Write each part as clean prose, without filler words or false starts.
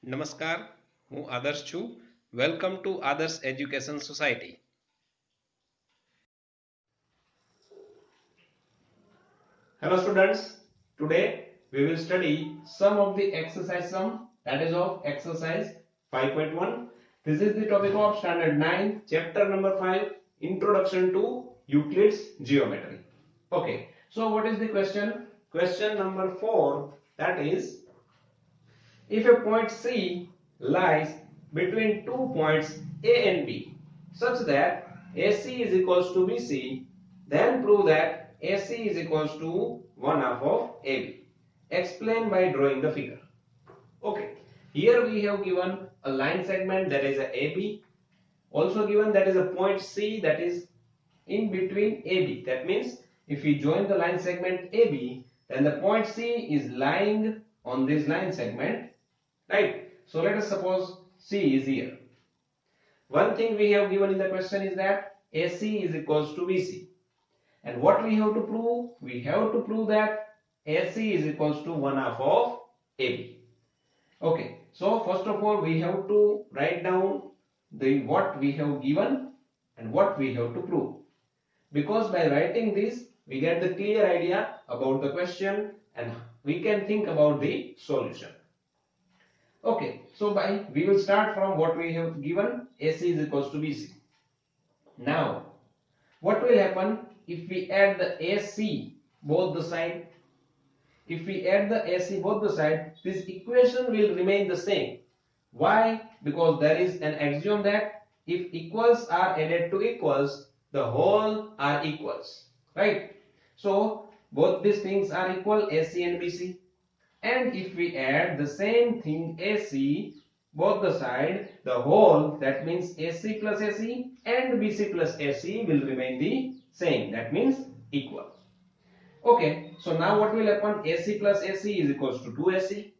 નમસ્કાર, હું આદર્શ છું. વેલકમ ટુ આદર્શ education society. Hello students, today we will study some of the exercise sum, that is of exercise 5.1. This is the topic of standard 9, chapter number 5, introduction to Euclid's geometry. Okay, so what is the question? Question number 4, that is, if a point C lies between 2 points A and B such that AC is equals to BC, then prove that AC is equals to 1 half of AB. Explain by drawing the figure. Okay, here we have given a line segment, that is a AB. Also given that is a point C, that is in between AB. That means if we join the line segment AB, then the point C is lying on this line segment, right? So let us suppose C is here. One thing we have given in the question is that AC is equals to BC. And what we have to prove? We have to prove that AC is equals to 1 half of AB. Okay, so first of all we have to write down the what we have given and what we have to prove. Because by writing this we get the clear idea about the question and we can think about the solution. Okay, so we will start from what we have given, AC is equals to BC. Now, what will happen if we add the AC both the side? If we add the AC both the side, this equation will remain the same. Why? Because there is an axiom that if equals are added to equals, the whole are equals, right? So both these things are equal, AC and BC. And if we add the same thing AC both the side, the whole, that means AC plus AC and BC plus AC will remain the same, that means equal. Okay, so now what will happen? AC plus AC is equals to 2AC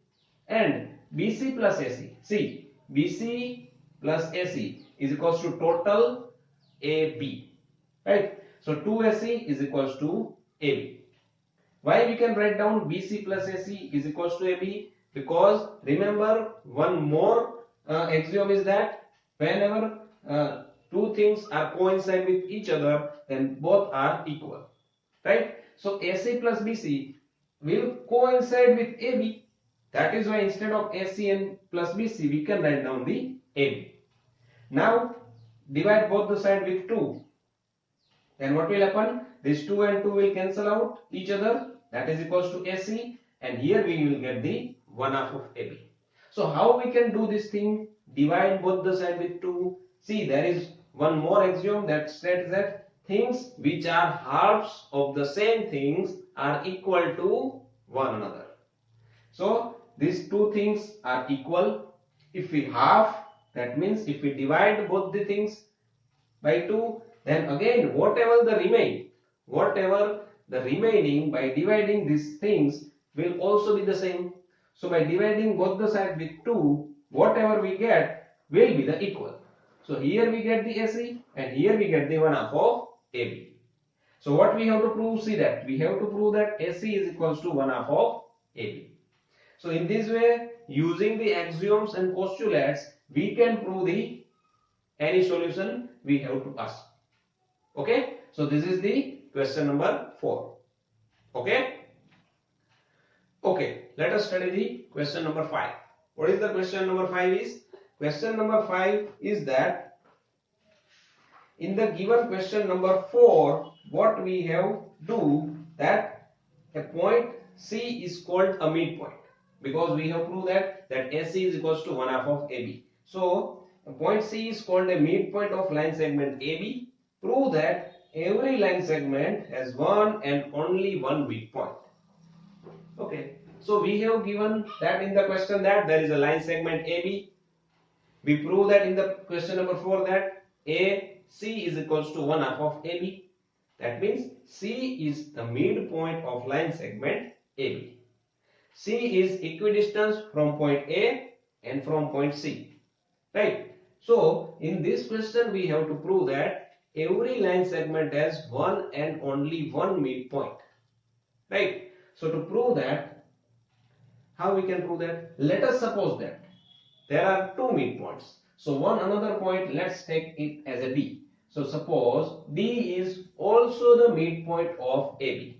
and BC plus AC. See, BC plus AC is equals to total AB, right? So 2AC is equals to AB. Why we can write down BC plus AC is equals to AB? Because remember one more axiom is that whenever two things are coincide with each other, then both are equal, right? So AC plus BC will coincide with AB. That is why instead of AC and plus BC we can write down the AB. Now divide both the side with 2. Then what will happen? This 2 and 2 will cancel out each other, that is equals to AC, and here we will get the 1 half of AB. So how we can do this thing? Divide both the side with 2. See, there is one more axiom that states that things which are halves of the same things are equal to one another. So these two things are equal. If we half, that means if we divide both the things by 2, then again whatever the remaining by dividing these things will also be the same. So by dividing both the sides with 2, whatever we get will be the equal. So here we get the AC and here we get the 1 half of AB. So what we have to prove? See, that we have to prove that AC is equals to 1 half of AB. So in this way, using the axioms and postulates, we can prove the any solution we have to ask. Okay, so this is the question number 4. Okay, let us study the question number 5. What is the question number 5 is? Question number 5 is that in the given question number 4, what we have do that a point C is called a midpoint, because we have proved that AC is equals to 1 half of AB. So a point C is called a midpoint of line segment AB. Prove that every line segment has one and only one midpoint. Okay, so we have given that in the question that there is a line segment AB. We prove that in the question number 4 that AC is equals to 1 half of AB. That means C is the midpoint of line segment AB. C is equidistant from point A and from point C, right? So in this question we have to prove that every line segment has one and only one midpoint, right? So to prove that, how we can prove that? Let us suppose that there are two midpoints. So one another point, let's take it as a D. So suppose D is also the midpoint of AB.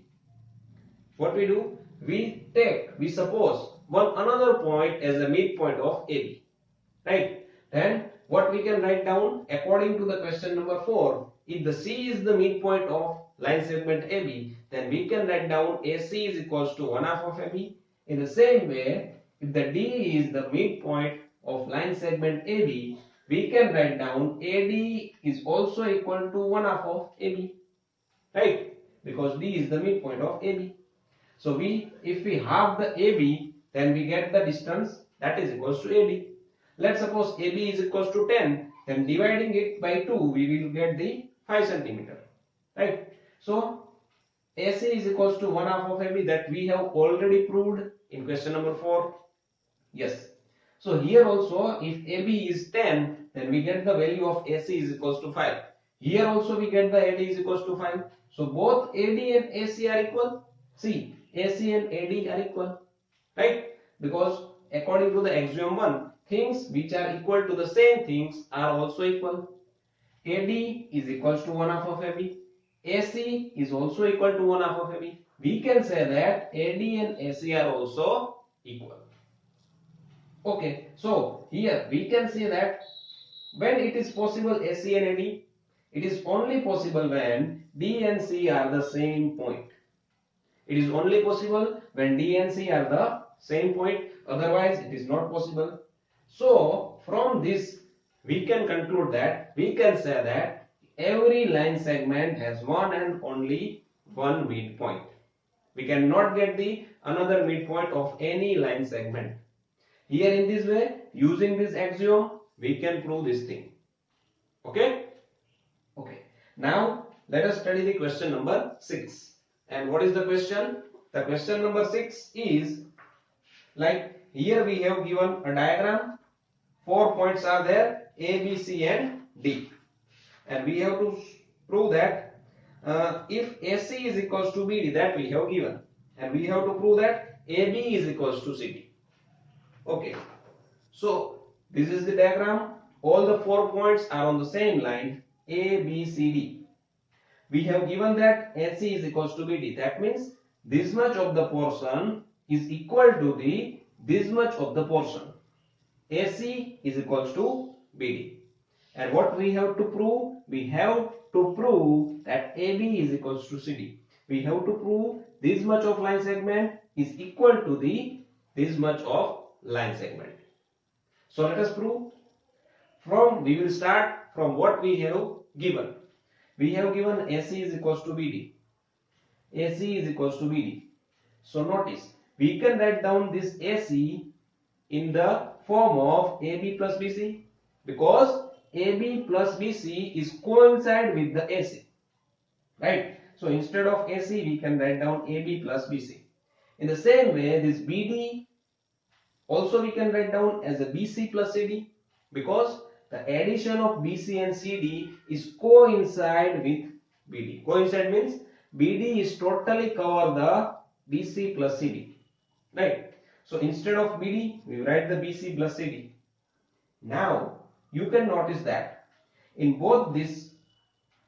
What we do? We suppose one another point as a midpoint of AB. Right? Then what we can write down according to the question number 4, if the C is the midpoint of line segment AB, then we can write down AC is equals to 1/2 of AB. In the same way, if the D is the midpoint of line segment AB, we can write down AD is also equal to 1/2 of AB. Right? Because D is the midpoint of AB. So if we halve the AB, then we get the distance that is equals to AD. Let's suppose AB is equals to 10, then dividing it by 2, we will get the 5 centimeter. Right? So AC is equals to 1/2 of AB, that we have already proved in question number 4. Yes. So here also, if AB is 10, then we get the value of AC is equals to 5. Here also we get the AD is equals to 5. So both AD and AC are equal. See, AC and AD are equal. Right? Because according to the axiom 1, things which are equal to the same things are also equal. AD is equals to 1/2 of AB. AC is also equal to 1/2 of AB. We can say that AD and AC are also equal. Okay, so here we can say that when it is possible AC and AD, it is only possible when D and C are the same point. It is only possible when D and C are the same point, otherwise it is not possible. So from this we can conclude that we can say that every line segment has one and only one midpoint. We cannot get the another midpoint of any line segment. Here in this way, using this axiom, we can prove this thing. Okay? Okay. Now let us study the question number 6. And what is the question? The question number 6 is, like here we have given a diagram. 4 points are there, A, B, C and D. And we have to prove that if AC is equals to BD, that we have given. And we have to prove that AB is equals to CD. Okay. So this is the diagram. All the 4 points are on the same line, A, B, C, D. We have given that AC is equals to BD. That means this much of the portion is equal to this much of the portion. AC is equals to BD. And what we have to prove? We have to prove that AB is equals to CD. We have to prove this much of line segment is equal to this much of line segment. So let us prove. We will start from what we have given. We have given AC is equals to BD. AC is equals to BD. So notice, we can write down this AC in the form of AB plus BC, because AB plus BC is coincide with the AC. Right? So instead of AC, we can write down AB plus BC. In the same way, this BD also we can write down as a BC plus CD, because the addition of BC and CD is coincide with BD. Coincide means BD is totally cover the BC plus CD. Right? So instead of BD, we write the BC plus CD. Now you can notice that in both this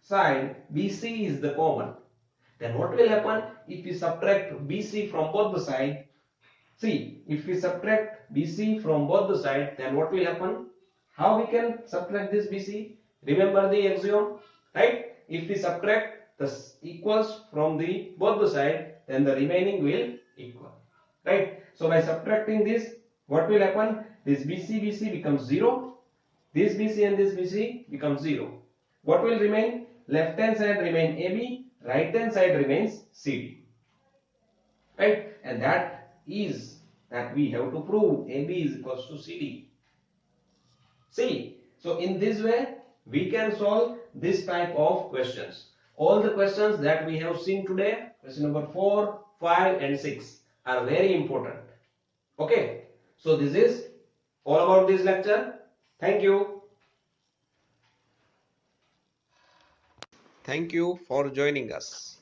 side, BC is the common. Then what will happen if we subtract BC from both the side? See, if we subtract BC from both the side, then what will happen? How we can subtract this BC? Remember the axiom, right? If we subtract the equals from both the side, then the remaining will equal, right? So by subtracting this, what will happen? This BC becomes 0. This BC and this BC becomes 0. What will remain? Left hand side remain AB, right hand side remains CD, right? And that is that we have to prove AB is equals to CD. See, so in this way we can solve this type of questions. All the questions that we have seen today, question number 4, 5 and 6 are very important. Okay, so this is all about this lecture. Thank you. Thank you for joining us.